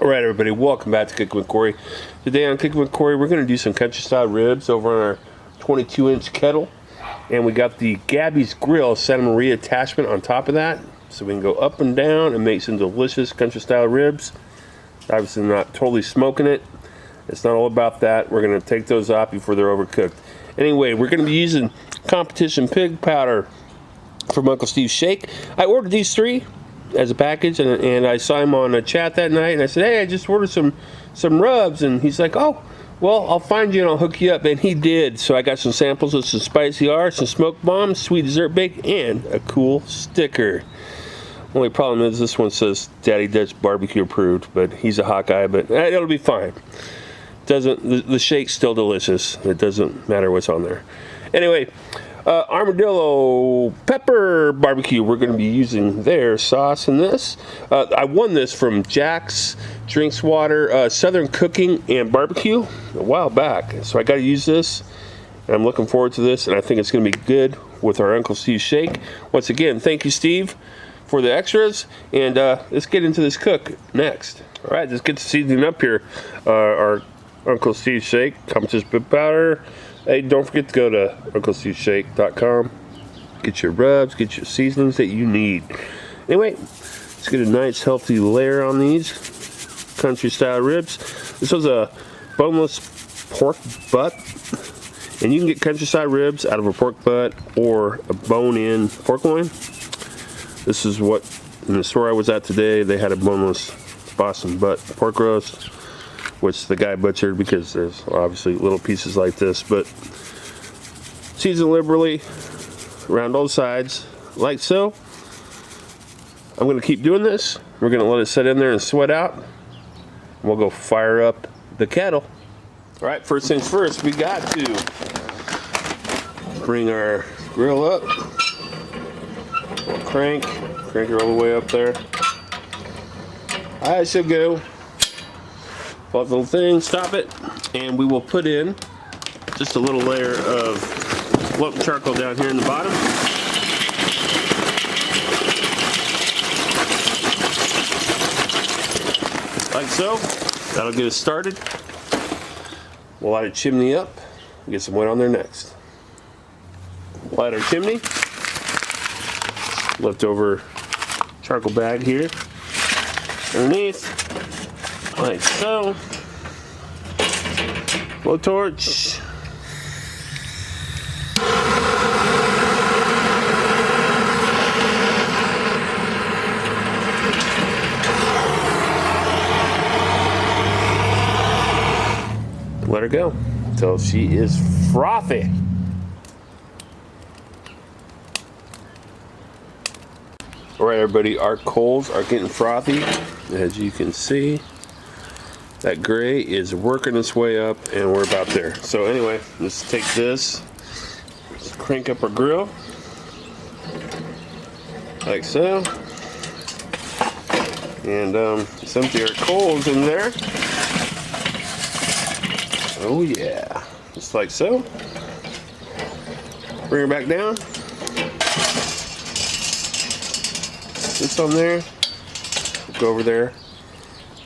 Alright everybody, welcome back to Cooking with Corey. Today on Cooking with Corey, we're going to do some country style ribs over on our 22-inch kettle. And we got the Gabby's Grill Santa Maria attachment on top of that. So we can go up and down and make some delicious country style ribs. Obviously not totally smoking it. It's not all about that. We're going to take those off before they're overcooked. Anyway, we're going to be using competition pig powder from Uncle Steve's Shake. I ordered these 3 as a package, and I saw him on a chat that night, and I said, hey, I just ordered some rubs, and he's like, oh, well, I'll find you and I'll hook you up, and he did. So I got some samples of some spicy R, some smoke bombs, sweet dessert bake, and a cool sticker. Only problem is this one says Daddy Dutch barbecue approved, but he's a hot guy, but it'll be fine. The shake's still delicious. It doesn't matter what's on there. Anyway, Armadillo Pepper Barbecue. We're going to be using their sauce in this. I won this from Jack's Drinks Water Southern Cooking and Barbecue a while back. So I got to use this. And I'm looking forward to this. And I think it's going to be good with our Uncle Steve's Shake. Once again, thank you, Steve, for the extras. And let's get into this cook next. All right, let's get the seasoning up here. Our Uncle Steve's Shake, competition pig powder. Hey, don't forget to go to UncleSteveShake.com. Get your rubs, get your seasonings that you need. Anyway, let's get a nice healthy layer on these country style ribs. This was a boneless pork butt. And you can get country style ribs out of a pork butt or a bone-in pork loin. This is what, in the store I was at today, they had a boneless Boston butt pork roast, which the guy butchered because there's obviously little pieces like this, but season liberally around both sides, like so. I'm going to keep doing this. We're going to let it sit in there and sweat out. We'll go fire up the kettle. All right, first things first, we got to bring our grill up. We'll crank it all the way up there. I should go. Pause the little thing, stop it, and we will put in just a little layer of floating charcoal down here in the bottom. Like so. That'll get us started. We'll light a chimney up, get some wood on there next. Light our chimney. Leftover charcoal bag here underneath. Like so. Blow torch. Let her go until she is frothy. Alright everybody, our coals are getting frothy, as you can see. That gray is working its way up, and we're about there. So anyway, let's take this, let's crank up our grill, like so, and let's empty our coals in there. Oh yeah, just like so. Bring her back down. This on there. We'll go over there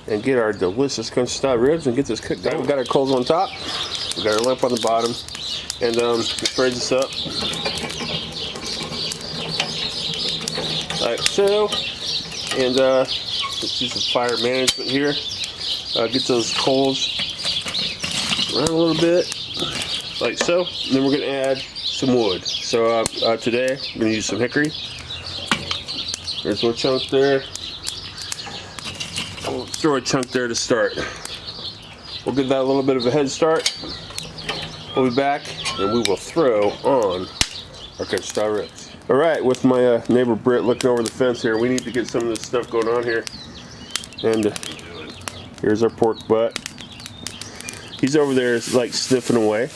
and get our delicious country style ribs and get this cooked down. We've got our coals on top, we've got our lamp on the bottom, and let's raise this up like so. And let's do some fire management here. Get those coals around a little bit like so, and then we're going to add some wood. So today I'm going to use some hickory. There's a little chunk there. We'll throw a chunk there to start. We'll give that a little bit of a head start. We'll be back and we will throw on our country style ribs. Alright, with my neighbor Britt looking over the fence here, we need to get some of this stuff going on here. And here's our pork butt. He's over there like sniffing away.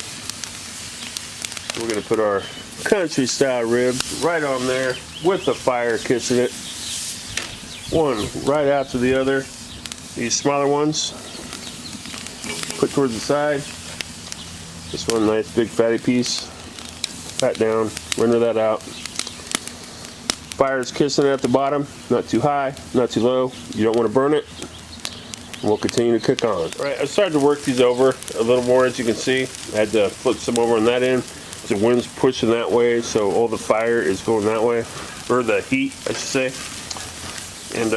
We're going to put our country style ribs right on there with the fire kissing it. One right after the other. These smaller ones put towards the side. This one, nice big fatty piece. Pat down, render that out. Fire's kissing it at the bottom, not too high, not too low. You don't want to burn it. We'll continue to cook on. All right, I started to work these over a little more, as you can see. I had to flip some over on that end. The wind's pushing that way, so all the fire is going that way, or the heat, I should say. And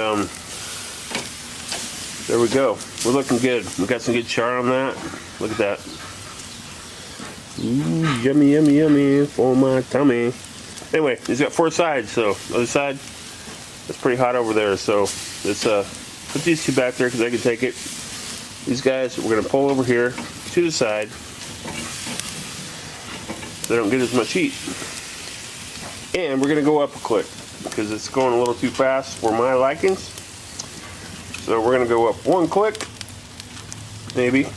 there we go. We're looking good. We got some good char on that. Look at that. Ooh, yummy, yummy, yummy for my tummy. Anyway, he's got 4 sides, so other side, it's pretty hot over there. So let's put these 2 back there because I can take it. These guys, we're gonna pull over here to the side. They don't get as much heat. And we're gonna go up a click because it's going a little too fast for my likings. So we're gonna go up 1 click, maybe,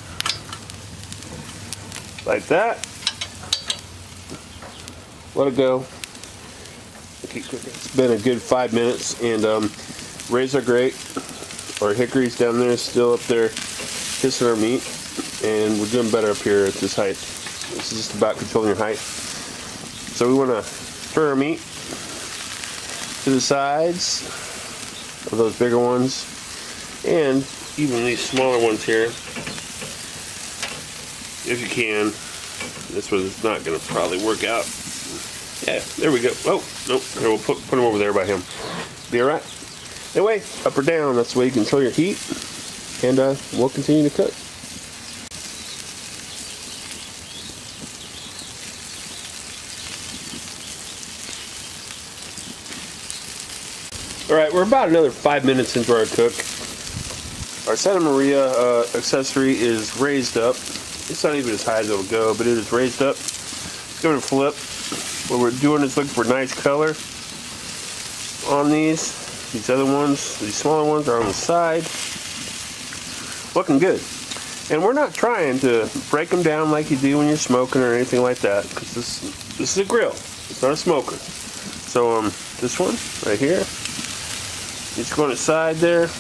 like that. Let it go. Keep cooking. It's been a good 5 minutes, and rays are great. Our hickory's down there, still up there, kissing our meat, and we're doing better up here at this height. This is just about controlling your height. So we want to stir our meat to the sides of those bigger ones, and even these smaller ones here, if you can. This one's not going to probably work out. Yeah, there we go. Oh, nope. Here, we'll put them over there by him. Be alright. Anyway, up or down, that's the way you control your heat, and we'll continue to cook. Alright, we're about another 5 minutes into our cook. Our Santa Maria accessory is raised up. It's not even as high as it'll go, but it is raised up. Give it a flip. What we're doing is looking for nice color on these. These other ones, these smaller ones, are on the side. Looking good. And we're not trying to break them down like you do when you're smoking or anything like that, because this is a grill. It's not a smoker. So this one right here, it's going aside there.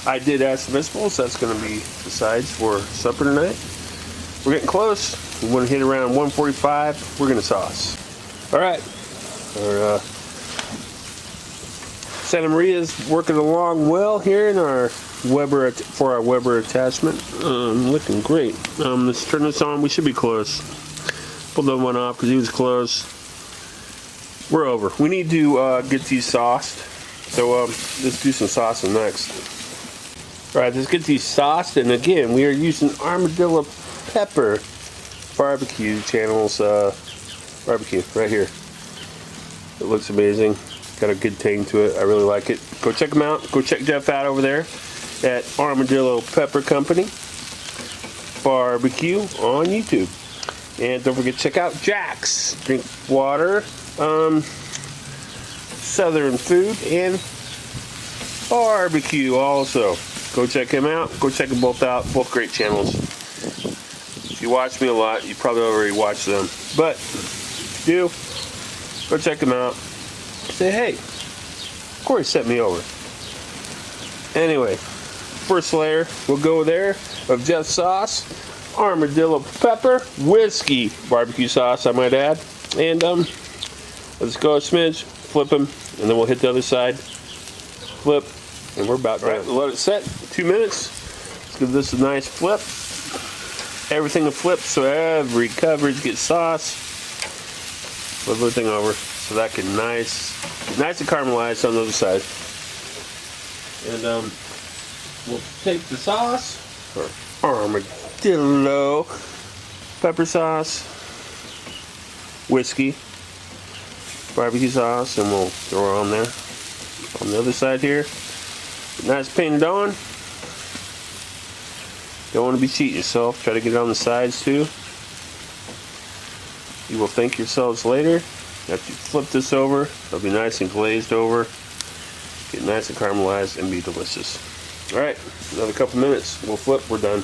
I did add some vegetables. That's going to be the sides for supper tonight. We're getting close. We want to hit around 145. We're going to sauce. All right. Our Santa Maria's working along well here in our Weber attachment. Looking great. Let's turn this on. We should be close. Pull the one off because he was close. We're over. We need to get these sauced. So let's do some saucing next. All right, let's get these sauced. And again, we are using armadillo pepper barbecue channels barbecue right here. It looks amazing. Got a good tang to it. I really like it. Go check them out. Go check Jeff out over there at Armadillo Pepper Company Barbecue on YouTube. And don't forget to check out Jack's Drink Water, Southern Food, and Barbecue also. Go check him out. Go check them both out. Both great channels. If you watch me a lot, you probably already watched them. But if you do, go check them out. Say, hey, Corey sent me over. Anyway, first layer, we'll go there of Jeff's sauce, armadillo pepper, whiskey barbecue sauce, I might add. And let's go a smidge, flip them, and then we'll hit the other side. Flip, and we're about done. All right, let it set 2 minutes. Let's give this a nice flip. Everything will flip so every coverage gets sauce. Flip everything over so that can nice and caramelized on the other side. And we'll take the sauce, or armadillo pepper sauce, whiskey, barbecue sauce, and we'll throw it on there. On the other side here, nice painted on. Don't want to be cheating yourself. Try to get it on the sides too. You will thank yourselves later. After you flip this over, it'll be nice and glazed over. Get nice and caramelized and be delicious. Alright, another couple minutes. We'll flip, we're done.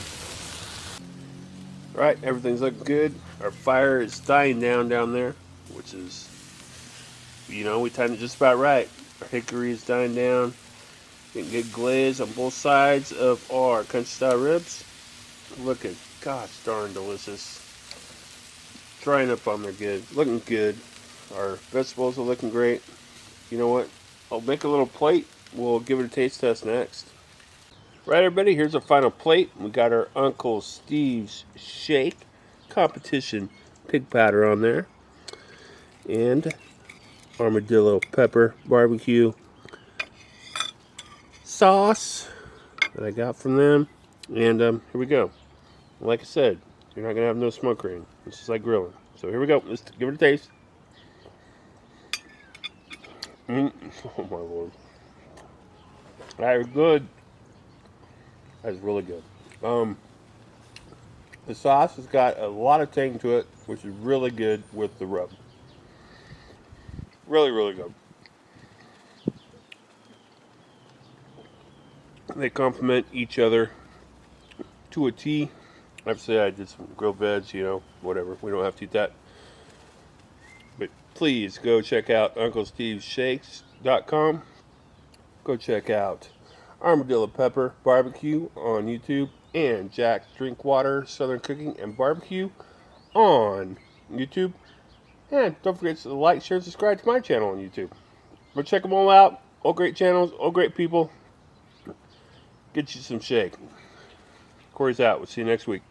Alright, everything's looking good. Our fire is dying down there, which is, you know, we timed it just about right. Our hickory is dying down. Getting good glaze on both sides of our country style ribs. Looking, gosh darn delicious. Drying up on there good. Looking good. Our vegetables are looking great. You know what? I'll make a little plate. We'll give it a taste test next. Right, everybody, here's our final plate. We got our Uncle Steve's Shake competition pig powder on there. And armadillo pepper barbecue sauce that I got from them. And here we go. Like I said, you're not going to have no smoke ring. This is like grilling. So here we go. Let's give it a taste. Oh my lord. That is good. That is really good. The sauce has got a lot of tang to it, which is really good with the rub. Really, really good. They complement each other to a T. Obviously, I did some grilled veg, whatever. We don't have to eat that. But please go check out UncleSteve'sShakes.com. Go check out Armadillo Pepper Barbecue on YouTube and Jack Drinkwater Southern Cooking and Barbecue on YouTube. And don't forget to like, share, and subscribe to my channel on YouTube. But check them all out. All great channels, all great people. Get you some shake. Corey's out. We'll see you next week.